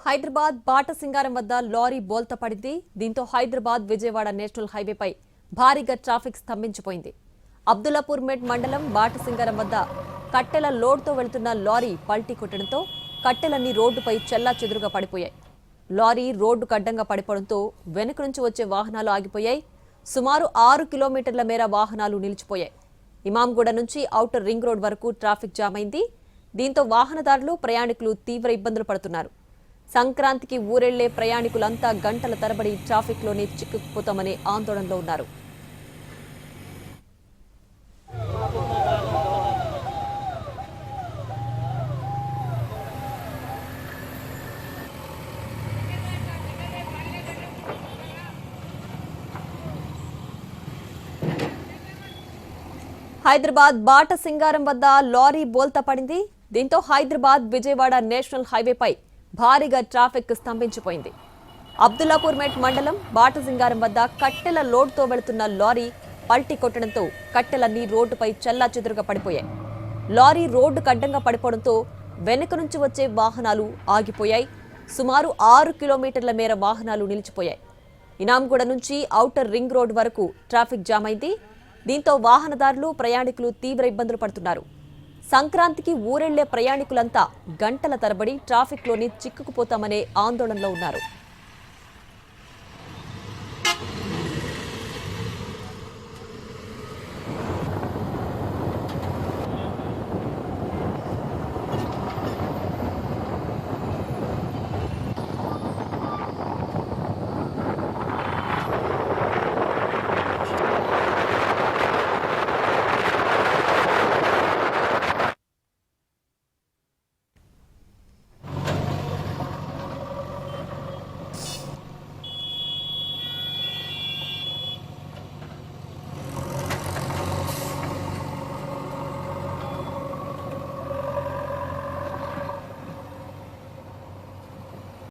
హైదరాబాద్ బాటసింగారం వద్ద లారీ బోల్తా పడింది. దీంతో హైదరాబాద్ విజయవాడ నేషనల్ హైవేపై భారీగా ట్రాఫిక్ స్తంభించిపోయింది. అబ్దుల్లాపూర్ మెట్ మండలం బాటసింగారం వద్ద కట్టెల లోడ్తో వెళ్తున్న లారీ పల్టీ కొట్టడంతో కట్టెలన్నీ రోడ్డుపై చెల్లాచెదురుగా పడిపోయాయి. లారీ రోడ్డుకు అడ్డంగా పడిపోవడంతో వెనుక నుంచి వచ్చే వాహనాలు ఆగిపోయాయి. సుమారు 6 కిలోమీటర్ల మేర వాహనాలు నిలిచిపోయాయి. ఇమాంగూడ నుంచి ఔటర్ రింగ్ రోడ్ వరకు ట్రాఫిక్ జామ్ అయింది. దీంతో వాహనదారులు ప్రయాణికులు తీవ్ర ఇబ్బందులు పడుతున్నారు. సంక్రాంతికి ఊరెళ్లే ప్రయాణికులంతా గంటల తరబడి ట్రాఫిక్లోనే చిక్కుకుపోతామనే ఆందోళనలో ఉన్నారు. హైదరాబాద్ బాటసింగారం వద్ద లారీ బోల్తా పడింది. దీంతో హైదరాబాద్ విజయవాడ నేషనల్ హైవేపై భారీగా ట్రాఫిక్ స్తంభించిపోయింది. అబ్దుల్లాపూర్ మెట్ మండలం బాటసింగారం వద్ద కట్టెల లోడ్తో వెళుతున్న లారీ పల్టీ కొట్టడంతో కట్టెలన్నీ రోడ్డుపై చెల్లాచెదురుగా పడిపోయాయి. లారీ రోడ్డుకు అడ్డంగా పడిపోవడంతో వెనుక నుంచి వచ్చే వాహనాలు ఆగిపోయాయి. సుమారు 6 కిలోమీటర్ల మేర వాహనాలు నిలిచిపోయాయి. ఇనాంగూడ నుంచి ఔటర్ రింగ్ రోడ్ వరకు ట్రాఫిక్ జామ్ అయింది. దీంతో వాహనదారులు ప్రయాణికులు తీవ్ర ఇబ్బందులు పడుతున్నారు. సంక్రాంతికి ఊరెళ్లే ప్రయాణికులంతా గంటల తరబడి ట్రాఫిక్లోని చిక్కుకుపోతామనే ఆందోళనలో ఉన్నారు.